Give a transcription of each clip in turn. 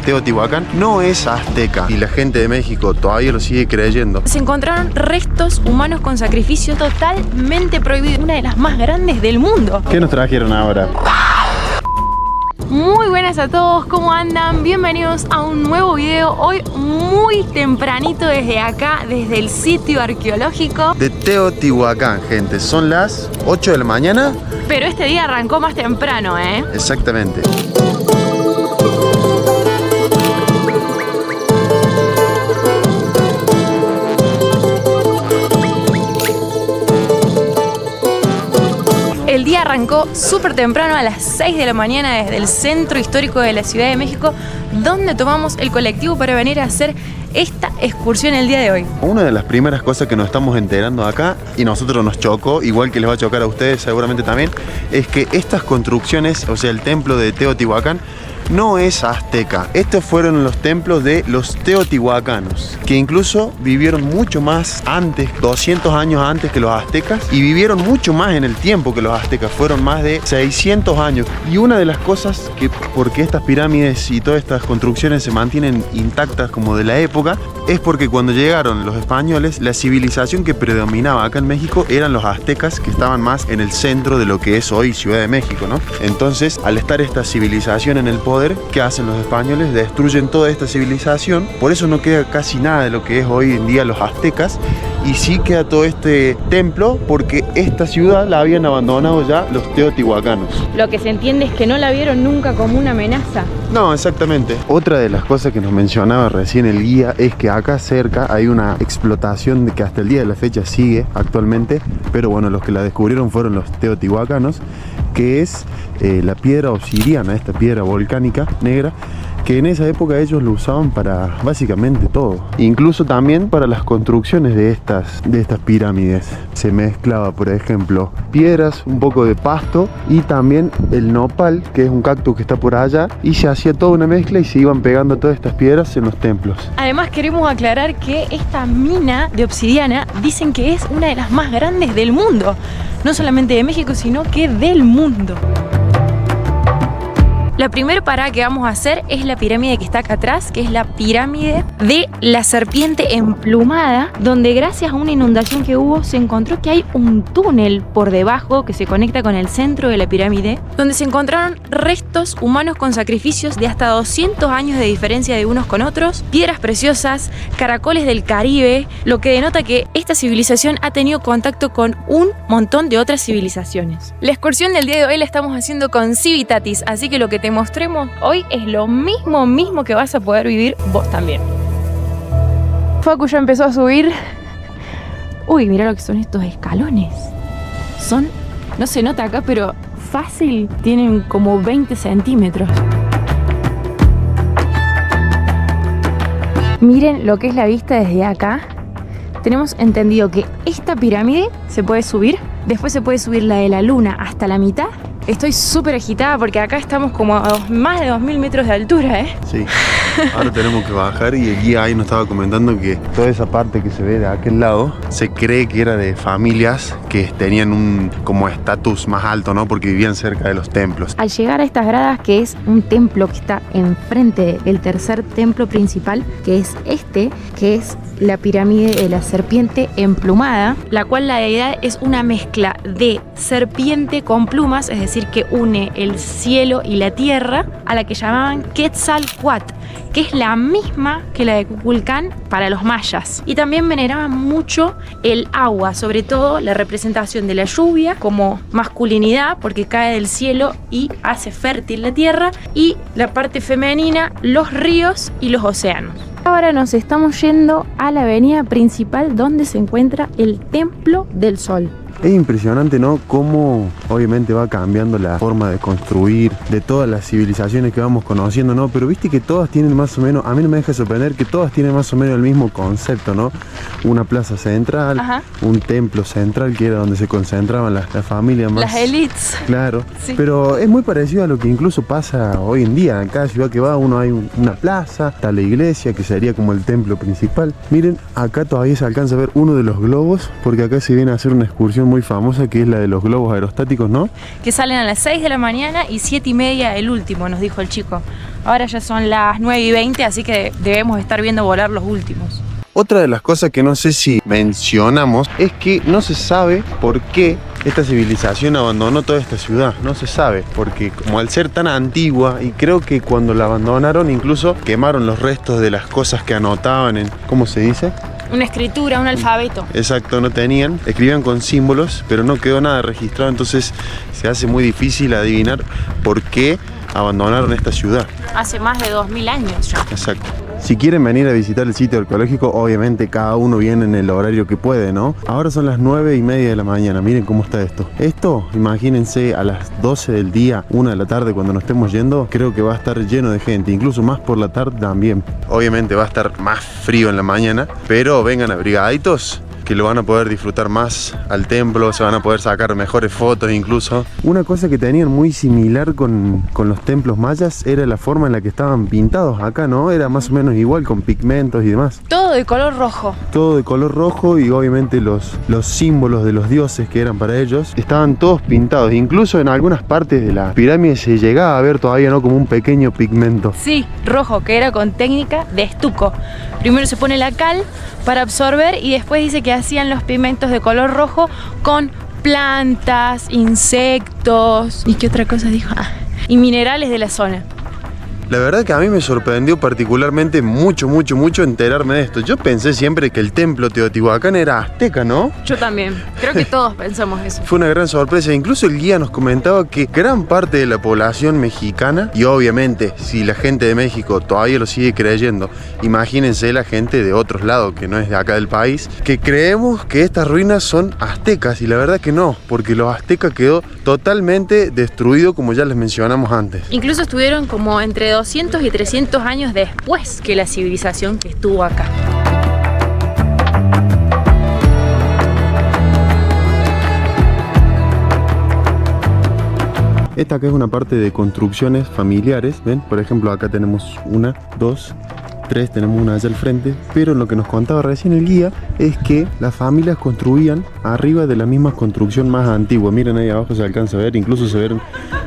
Teotihuacán no es azteca y la gente de México todavía lo sigue creyendo. Se encontraron restos humanos con sacrificio totalmente prohibido, una de las más grandes del mundo. ¿Qué nos trajeron ahora? Muy buenas a todos, ¿cómo andan? Bienvenidos a un nuevo video. Hoy muy tempranito desde acá, desde el sitio arqueológico De Teotihuacán, gente. Son las 8 de la mañana. Pero este día arrancó más temprano, ¿eh? Exactamente. El día arrancó súper temprano a las 6 de la mañana desde el centro histórico de la Ciudad de México, donde tomamos el colectivo para venir a hacer esta excursión el día de hoy. Una de las primeras cosas que nos estamos enterando acá, y nosotros nos chocó, igual que les va a chocar a ustedes seguramente también, es que estas construcciones, o sea el templo de Teotihuacán, no es azteca. Estos fueron los templos de los teotihuacanos, que incluso vivieron mucho más antes, 200 años antes que los aztecas, y vivieron mucho más en el tiempo que los aztecas, fueron más de 600 años. Y una de las cosas que, porque estas pirámides y todas estas construcciones se mantienen intactas como de la época, es porque cuando llegaron los españoles, la civilización que predominaba acá en México eran los aztecas, que estaban más en el centro de lo que es hoy Ciudad de México, ¿no? Entonces, al estar esta civilización en el poder, ¿qué hacen los españoles? Destruyen toda esta civilización, por eso no queda casi nada de lo que es hoy en día los aztecas, y sí queda todo este templo porque esta ciudad la habían abandonado ya los teotihuacanos. Lo que se entiende es que no la vieron nunca como una amenaza. No, exactamente. Otra de las cosas que nos mencionaba recién el guía es que acá cerca hay una explotación de que hasta el día de la fecha sigue actualmente, pero bueno, los que la descubrieron fueron los teotihuacanos, que es la piedra obsidiana, esta piedra volcánica negra, que en esa época ellos lo usaban para básicamente todo, incluso también para las construcciones de estas pirámides. Se mezclaba, por ejemplo, piedras, un poco de pasto y también el nopal, que es un cactus que está por allá, y se hacía toda una mezcla y se iban pegando todas estas piedras en los templos. Además queremos aclarar que esta mina de obsidiana dicen que es una de las más grandes del mundo, no solamente de México, sino que del mundo. La primera parada que vamos a hacer es la pirámide que está acá atrás, que es la pirámide de la serpiente emplumada, donde gracias a una inundación que hubo se encontró que hay un túnel por debajo que se conecta con el centro de la pirámide, donde se encontraron restos humanos con sacrificios de hasta 200 años de diferencia de unos con otros, piedras preciosas, caracoles del Caribe, lo que denota que esta civilización ha tenido contacto con un montón de otras civilizaciones. La excursión del día de hoy la estamos haciendo con Civitatis, así que lo que te mostremos hoy es lo mismo que vas a poder vivir vos también. Facu ya empezó a subir. Uy, mira lo que son estos escalones. Son, no se nota acá, pero fácil tienen como 20 centímetros. Miren lo que es la vista desde acá. Tenemos entendido que esta pirámide se puede subir, después se puede subir la de la luna hasta la mitad. Estoy súper agitada porque acá estamos como a más de 2000 metros de altura, ¿eh? Sí, ahora tenemos que bajar y el guía ahí nos estaba comentando que toda esa parte que se ve de aquel lado se cree que era de familias que tenían un como estatus más alto, ¿no? Porque vivían cerca de los templos. Al llegar a estas gradas, que es un templo que está enfrente del tercer templo principal, que es este, que es la pirámide de la serpiente emplumada, la cual la deidad es una mezcla de serpiente con plumas, es decir, que une el cielo y la tierra, a la que llamaban Quetzalcóatl, que es la misma que la de Kukulcán para los mayas. Y también veneraban mucho el agua, sobre todo la representación de la lluvia como masculinidad, porque cae del cielo y hace fértil la tierra, y la parte femenina, los ríos y los océanos. Ahora nos estamos yendo a la avenida principal donde se encuentra el Templo del Sol. Es impresionante, ¿no? Cómo obviamente va cambiando la forma de construir de todas las civilizaciones que vamos conociendo, ¿no? Pero viste que todas tienen más o menos, a mí no me deja sorprender que todas tienen más o menos el mismo concepto, ¿no? Una plaza central, ajá, un templo central que era donde se concentraban las familias más... Las élites. Claro, sí. Pero es muy parecido a lo que incluso pasa hoy en día. En cada ciudad que va uno hay una plaza, está la iglesia que sería como el templo principal. Miren, acá todavía se alcanza a ver uno de los globos porque acá se viene a hacer una excursión muy famosa que es la de los globos aerostáticos, ¿no? Que salen a las 6 de la mañana y 7:30 el último, nos dijo el chico. Ahora ya son las 9:20, así que debemos estar viendo volar los últimos. Otra de las cosas que no sé si mencionamos es que no se sabe por qué esta civilización abandonó toda esta ciudad. No se sabe, porque como al ser tan antigua, y creo que cuando la abandonaron incluso quemaron los restos de las cosas que anotaban en, ¿cómo se dice? Una escritura, un alfabeto. Exacto, no tenían, escribían con símbolos, pero no quedó nada registrado, entonces se hace muy difícil adivinar por qué abandonaron esta ciudad. Hace más de 2000 años ya. Exacto. Si quieren venir a visitar el sitio arqueológico, obviamente cada uno viene en el horario que puede, ¿no? Ahora son las 9:30 de la mañana, miren cómo está esto. Esto, imagínense, a las 12 del día, 1 de la tarde, cuando nos estemos yendo, creo que va a estar lleno de gente, incluso más por la tarde también. Obviamente va a estar más frío en la mañana, pero vengan abrigaditos, que lo van a poder disfrutar más al templo, se van a poder sacar mejores fotos incluso. Una cosa que tenían muy similar con los templos mayas era la forma en la que estaban pintados acá, ¿no? Era más o menos igual, con pigmentos y demás. Todo de color rojo. Todo de color rojo, y obviamente los símbolos de los dioses que eran para ellos estaban todos pintados. Incluso en algunas partes de la pirámide se llegaba a ver todavía, ¿no?, como un pequeño pigmento. Sí, rojo, que era con técnica de estuco. Primero se pone la cal para absorber y después dice que hacían los pigmentos de color rojo con plantas, insectos y qué otra cosa dijo, y minerales de la zona. La verdad que a mí me sorprendió particularmente mucho enterarme de esto. Yo pensé siempre que el templo Teotihuacán era azteca, ¿no? Yo también, creo que todos pensamos eso. Fue una gran sorpresa, incluso el guía nos comentaba que gran parte de la población mexicana, y obviamente si la gente de México todavía lo sigue creyendo, imagínense la gente de otros lados que no es de acá del país, que creemos que estas ruinas son aztecas, y la verdad que no, porque los aztecas quedó totalmente destruido, como ya les mencionamos antes. Incluso estuvieron como entre 200 y 300 años después que la civilización que estuvo acá. Esta acá es una parte de construcciones familiares, ¿ven? Por ejemplo, acá tenemos 1, 2, 3, tenemos una allá al frente, pero lo que nos contaba recién el guía es que las familias construían arriba de la misma construcción más antigua. Miren, ahí abajo se alcanza a ver, incluso se ven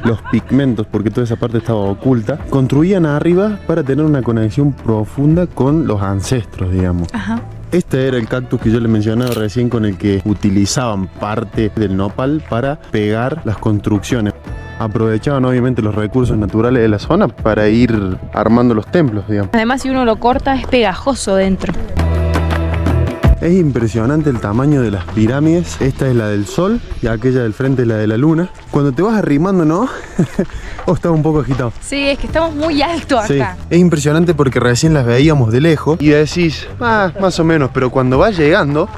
los pigmentos porque toda esa parte estaba oculta. Construían arriba para tener una conexión profunda con los ancestros, digamos. Ajá. Este era el cactus que yo le mencionaba recién, con el que utilizaban parte del nopal para pegar las construcciones. Aprovechaban obviamente los recursos naturales de la zona para ir armando los templos, digamos. Además, si uno lo corta es pegajoso dentro. Es impresionante el tamaño de las pirámides. Esta es la del Sol y aquella del frente es la de la Luna. Cuando te vas arrimando, ¿no? O estás un poco agitado. Sí, es que estamos muy alto acá. Sí, es impresionante porque recién las veíamos de lejos y decís, más o menos, pero cuando vas llegando...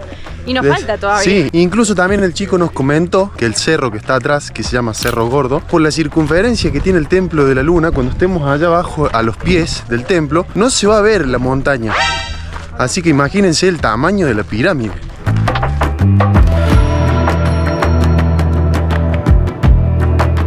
Y nos falta todavía. Sí, incluso también el chico nos comentó que el cerro que está atrás, que se llama Cerro Gordo, por la circunferencia que tiene el templo de la Luna, cuando estemos allá abajo a los pies del templo, no se va a ver la montaña. Así que imagínense el tamaño de la pirámide.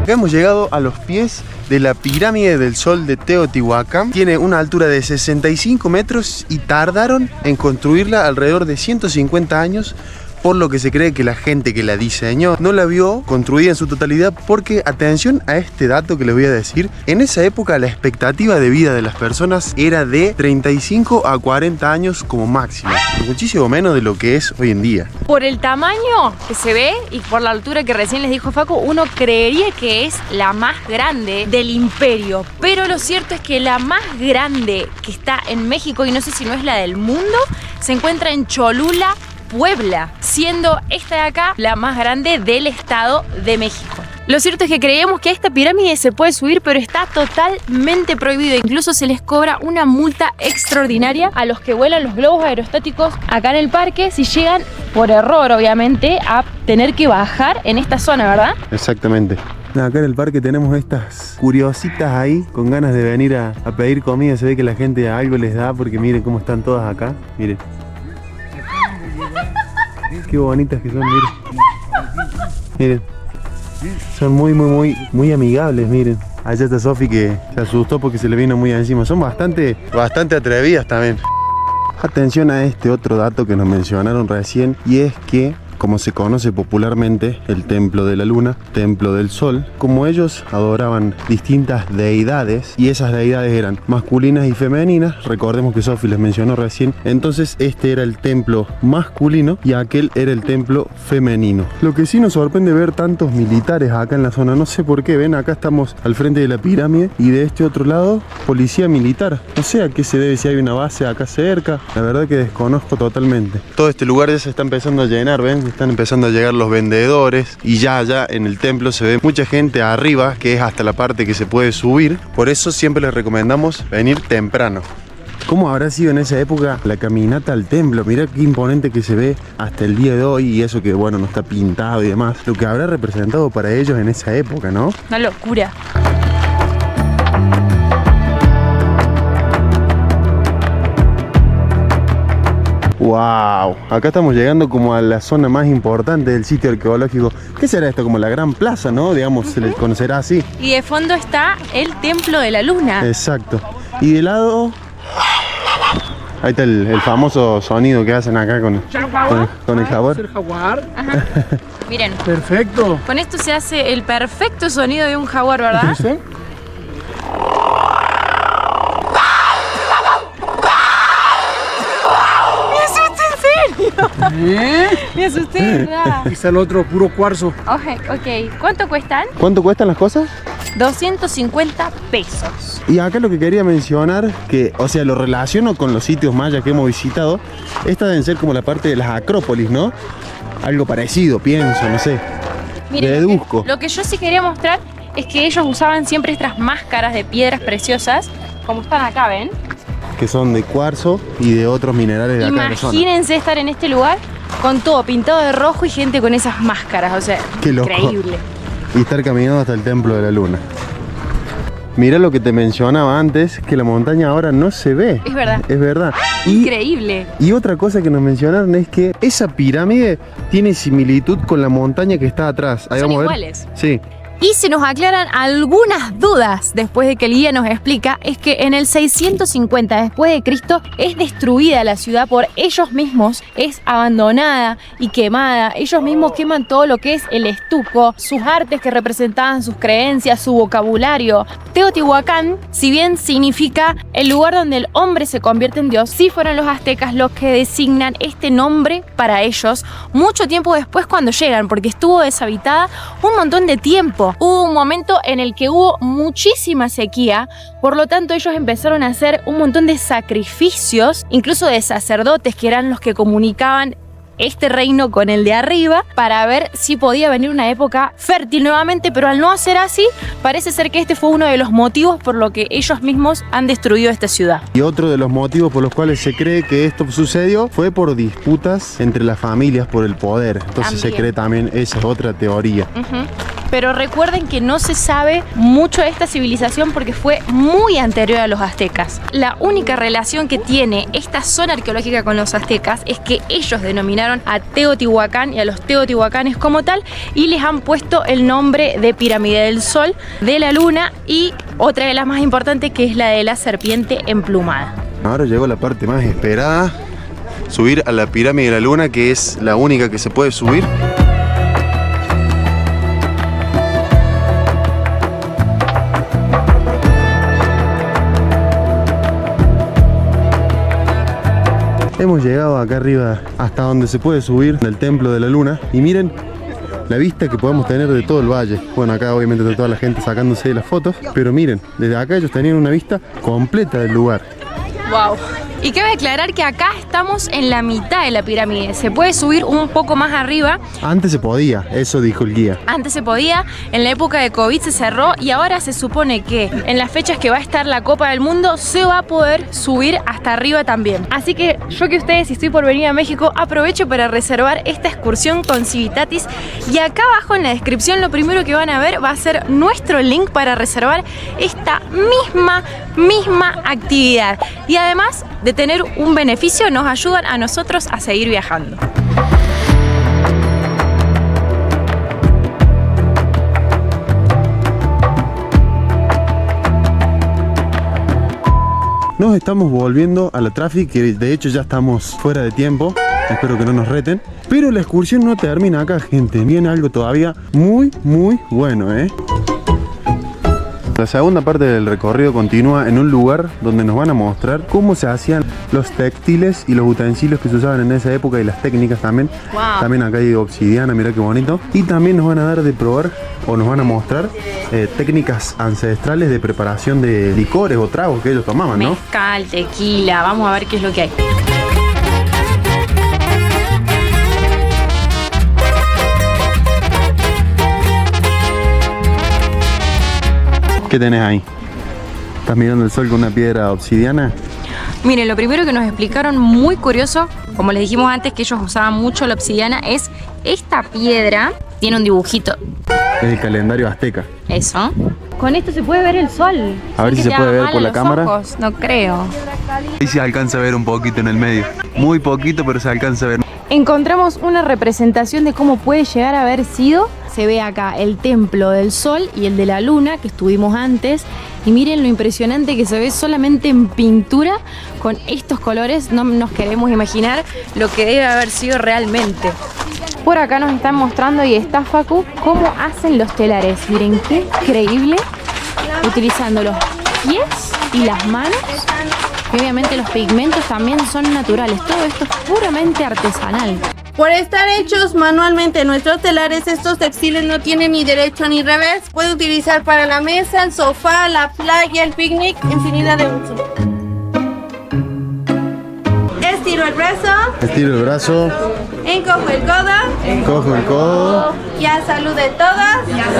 Hemos llegado a los pies de la pirámide del Sol de Teotihuacán. Tiene una altura de 65 metros y tardaron en construirla alrededor de 150 años, por lo que se cree que la gente que la diseñó no la vio construida en su totalidad, porque, atención a este dato que les voy a decir, en esa época la expectativa de vida de las personas era de 35 a 40 años como máximo, muchísimo menos de lo que es hoy en día. Por el tamaño que se ve y por la altura que recién les dijo Facu, uno creería que es la más grande del imperio, pero lo cierto es que la más grande que está en México, y no sé si no es la del mundo, se encuentra en Cholula, Puebla, siendo esta de acá la más grande del Estado de México. Lo cierto es que creemos que a esta pirámide se puede subir, pero está totalmente prohibido. Incluso se les cobra una multa extraordinaria a los que vuelan los globos aerostáticos acá en el parque si llegan, por error obviamente, a tener que bajar en esta zona, ¿verdad? Exactamente. Acá en el parque tenemos estas curiositas ahí con ganas de venir a pedir comida. Se ve que la gente algo les da, porque miren cómo están todas acá. Miren. Qué bonitas que son, miren. Miren. Son muy amigables, miren. Allá está Sofi, que se asustó porque se le vino muy encima. Son bastante atrevidas también. Atención a este otro dato que nos mencionaron recién, y es que como se conoce popularmente, el templo de la luna, templo del sol. Como ellos adoraban distintas deidades y esas deidades eran masculinas y femeninas, recordemos que Sofi les mencionó recién, entonces este era el templo masculino y aquel era el templo femenino. Lo que sí nos sorprende ver tantos militares acá en la zona, no sé por qué, ven, acá estamos al frente de la pirámide y de este otro lado policía militar. No sé a qué se debe, si hay una base acá cerca, la verdad que desconozco totalmente. Todo este lugar ya se está empezando a llenar, ven, están empezando a llegar los vendedores y ya allá en el templo se ve mucha gente arriba, que es hasta la parte que se puede subir. Por eso siempre les recomendamos venir temprano. ¿Cómo habrá sido en esa época la caminata al templo? Mirá qué imponente que se ve hasta el día de hoy, y eso que bueno, no está pintado y demás. Lo que habrá representado para ellos en esa época, ¿no? Una locura. ¡Wow! Acá estamos llegando como a la zona más importante del sitio arqueológico. ¿Qué será esto? Como la Gran Plaza, ¿no? Digamos, se le conocerá así. Y de fondo está el Templo de la Luna. Exacto. Y de lado... Ahí está el famoso sonido que hacen acá con el jaguar. El jaguar. Ajá. Miren. Perfecto. Con esto se hace el perfecto sonido de un jaguar, ¿verdad? ¿Sí? Me asusté, ¿verdad? Aquí está el otro, puro cuarzo. Ok. ¿Cuánto cuestan? ¿Cuánto cuestan las cosas? 250 pesos. Y acá lo que quería mencionar, que, o sea, lo relaciono con los sitios mayas que hemos visitado. Esta deben ser como la parte de las acrópolis, ¿no? Algo parecido, pienso, no sé. Miren, deduzco. Lo que yo sí quería mostrar es que ellos usaban siempre estas máscaras de piedras preciosas, como están acá, ¿ven? Que son de cuarzo y de otros minerales de acá de la zona. Imagínense estar en este lugar con todo pintado de rojo y gente con esas máscaras, o sea, Qué loco. increíble. Y estar caminando hasta el templo de la luna. Mira lo que te mencionaba antes, que la montaña ahora no se ve. Es verdad. Es verdad. Increíble. Y otra cosa que nos mencionaron es que esa pirámide tiene similitud con la montaña que está atrás. Ahí Son vamos iguales. A ver. Sí. Y se nos aclaran algunas dudas después de que el guía nos explica, es que en el 650 después de Cristo es destruida la ciudad por ellos mismos, es abandonada y quemada. Ellos mismos queman todo lo que es el estuco, sus artes que representaban sus creencias, su vocabulario. Teotihuacán, si bien significa el lugar donde el hombre se convierte en Dios, sí fueron los aztecas los que designan este nombre para ellos mucho tiempo después cuando llegan, porque estuvo deshabitada un montón de tiempo. Hubo un momento en el que hubo muchísima sequía, por lo tanto ellos empezaron a hacer un montón de sacrificios, incluso de sacerdotes que eran los que comunicaban este reino con el de arriba para ver si podía venir una época fértil nuevamente, pero al no ser así, parece ser que este fue uno de los motivos por lo que ellos mismos han destruido esta ciudad. Y otro de los motivos por los cuales se cree que esto sucedió fue por disputas entre las familias por el poder. Entonces se cree también, esa es otra teoría. Pero recuerden que no se sabe mucho de esta civilización porque fue muy anterior a los aztecas. La única relación que tiene esta zona arqueológica con los aztecas es que ellos denominaron a Teotihuacán y a los teotihuacanes como tal y les han puesto el nombre de pirámide del sol, de la luna y otra de las más importantes que es la de la serpiente emplumada. Ahora llegó la parte más esperada, subir a la pirámide de la luna, que es la única que se puede subir. Hemos llegado acá arriba hasta donde se puede subir del templo de la luna y miren la vista que podemos tener de todo el valle. Bueno, acá obviamente está toda la gente sacándose las fotos, pero miren, desde acá ellos tenían una vista completa del lugar. Wow. Y cabe aclarar que acá estamos en la mitad de la pirámide. Se puede subir un poco más arriba. Antes se podía, eso dijo el guía. Antes se podía, en la época de COVID se cerró y ahora se supone que en las fechas que va a estar la Copa del Mundo se va a poder subir hasta arriba también. Así que yo que ustedes, si estoy por venir a México, aprovecho para reservar esta excursión con Civitatis. Y acá abajo en la descripción lo primero que van a ver va a ser nuestro link para reservar esta misma actividad. Y además de tener un beneficio, nos ayudan a nosotros a seguir viajando. Nos estamos volviendo a la Traffic, que de hecho ya estamos fuera de tiempo. espero que no nos reten. Pero la excursión no termina acá, gente. Viene algo todavía muy bueno, La segunda parte del recorrido continúa en un lugar donde nos van a mostrar cómo se hacían los textiles y los utensilios que se usaban en esa época y las técnicas también. Wow. También acá hay obsidiana, mirá qué bonito. Y también nos van a dar de probar o nos van a mostrar técnicas ancestrales de preparación de licores o tragos que ellos tomaban, ¿no? Mezcal, tequila, vamos a ver qué es lo que hay. ¿Qué tenés ahí? ¿Estás mirando el sol con una piedra obsidiana? Miren, lo primero que nos explicaron muy curioso, como les dijimos antes que ellos usaban mucho la obsidiana, es esta piedra, tiene un dibujito. Es el calendario azteca. Eso. Con esto se puede ver el sol. A ver si se puede ver por la cámara. Ojos? No creo. Ahí se alcanza a ver un poquito en el medio. Muy poquito, pero se alcanza a ver. Encontramos una representación de cómo puede llegar a haber sido. Se ve acá el templo del sol y el de la luna que estuvimos antes. Y miren lo impresionante que se ve solamente en pintura con estos colores. No nos queremos imaginar lo que debe haber sido realmente. Por acá nos están mostrando y está Facu cómo hacen los telares. Miren qué increíble. Utilizando los pies y las manos. Y obviamente los pigmentos también son naturales. Todo esto es puramente artesanal. Por estar hechos manualmente en nuestros telares, estos textiles no tienen ni derecho ni revés. Puede utilizar para la mesa, el sofá, la playa, el picnic, infinidad de usos. Estiro el brazo, Estiro el brazo, encojo el codo, cojo el codo, ya salud de todas,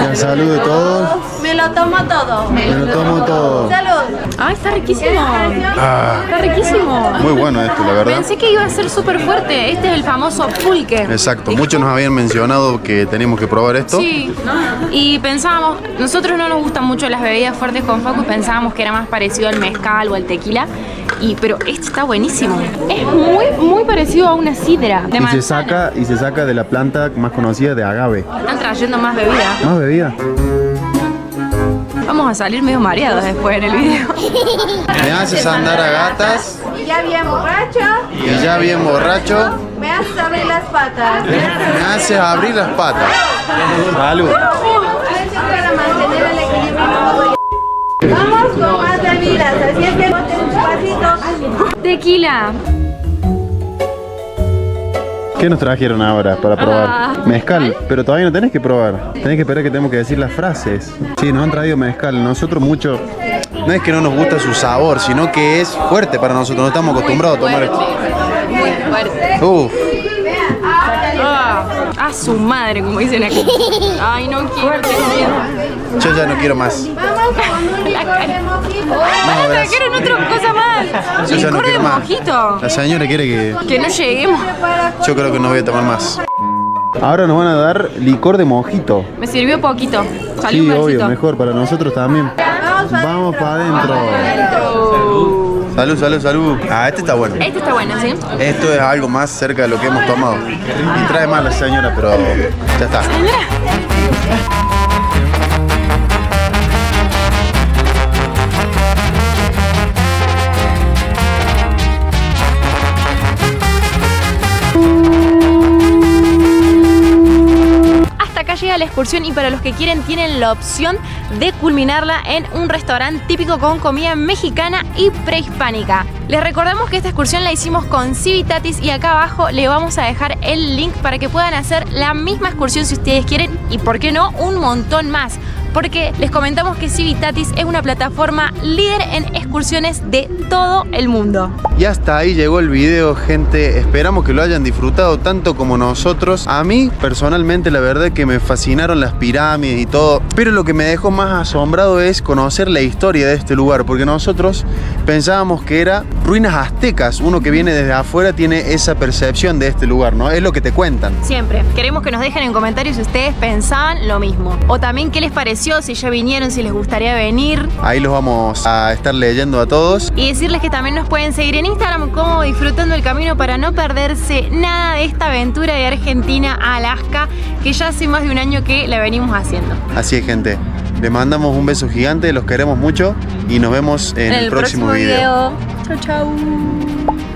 la salud de todos, me lo tomo todo. me lo tomo todo. Salud. ¡Ay, está riquísimo! Está riquísimo. Muy bueno esto, la verdad. Pensé que iba a ser súper fuerte. Este es el famoso pulque. Exacto, muchos nos habían mencionado que teníamos que probar esto. Sí, y pensábamos, nosotros no nos gustan mucho las bebidas fuertes con Facu y pensábamos que era más parecido al mezcal o al tequila, pero este está buenísimo. Es muy parecido a una sidra de manzana. Y se saca de la planta más conocida de agave. Están trayendo más bebida. ¿Más bebida? Vamos a salir medio mareados después en el video. Me haces andar a gatas Y ya bien borracho, y ya bien borracho me haces abrir las patas. me haces abrir las patas. Salud. Para mantener el equilibrio. Vamos con más bebidas, así es que boten un pasito. Tequila. ¿Qué nos trajeron ahora para probar? Mezcal, pero todavía no tenés que probar. Tenés que esperar que tenemos que decir las frases. Sí, nos han traído mezcal. Nosotros mucho, no es que no nos gusta su sabor, sino que es fuerte para nosotros. No estamos acostumbrados a tomar esto. Muy fuerte. Uf, A su madre, como dicen aquí. Ay, no quiero. yo ya no quiero más. Vamos con un licor de mojito. No, verás. Trajeron otra cosa más. Yo ya no Licor de quiero más. mojito. La señora quiere que... Que no lleguemos. Yo creo que no voy a tomar más. Ahora nos van a dar licor de mojito. Me sirvió poquito. Salió Sí, un obvio, pedacito. mejor para nosotros también. Vamos para adentro. Salud, salud, salud. Ah, este está bueno. Este está bueno, ¿sí? Esto es algo más cerca de lo que hemos tomado. Y trae más la señora, pero ya está. Hasta acá llega la excursión y para los que quieren tienen la opción de culminarla en un restaurante típico con comida mexicana y prehispánica. Les recordamos que esta excursión la hicimos con Civitatis y acá abajo le vamos a dejar el link para que puedan hacer la misma excursión si ustedes quieren y por qué no un montón más. Porque les comentamos que Civitatis es una plataforma líder en excursiones de todo el mundo. Y hasta ahí llegó el video, gente. Esperamos que lo hayan disfrutado tanto como nosotros. A mí, personalmente, la verdad que me fascinaron las pirámides y todo. Pero lo que me dejó más asombrado es conocer la historia de este lugar. Porque nosotros pensábamos que era ruinas aztecas. Uno que viene desde afuera tiene esa percepción de este lugar, ¿no? Es lo que te cuentan. Siempre. Queremos que nos dejen en comentarios si ustedes pensaban lo mismo. O también qué les pareció, si ya vinieron, si les gustaría venir. Ahí los vamos a estar leyendo a todos. Y decirles que también nos pueden seguir en Instagram como Disfrutando el Camino para no perderse nada de esta aventura de Argentina a Alaska, que ya hace más de un año que la venimos haciendo. Así es, gente. Les mandamos un beso gigante, los queremos mucho y nos vemos en el próximo video. Chau, chau.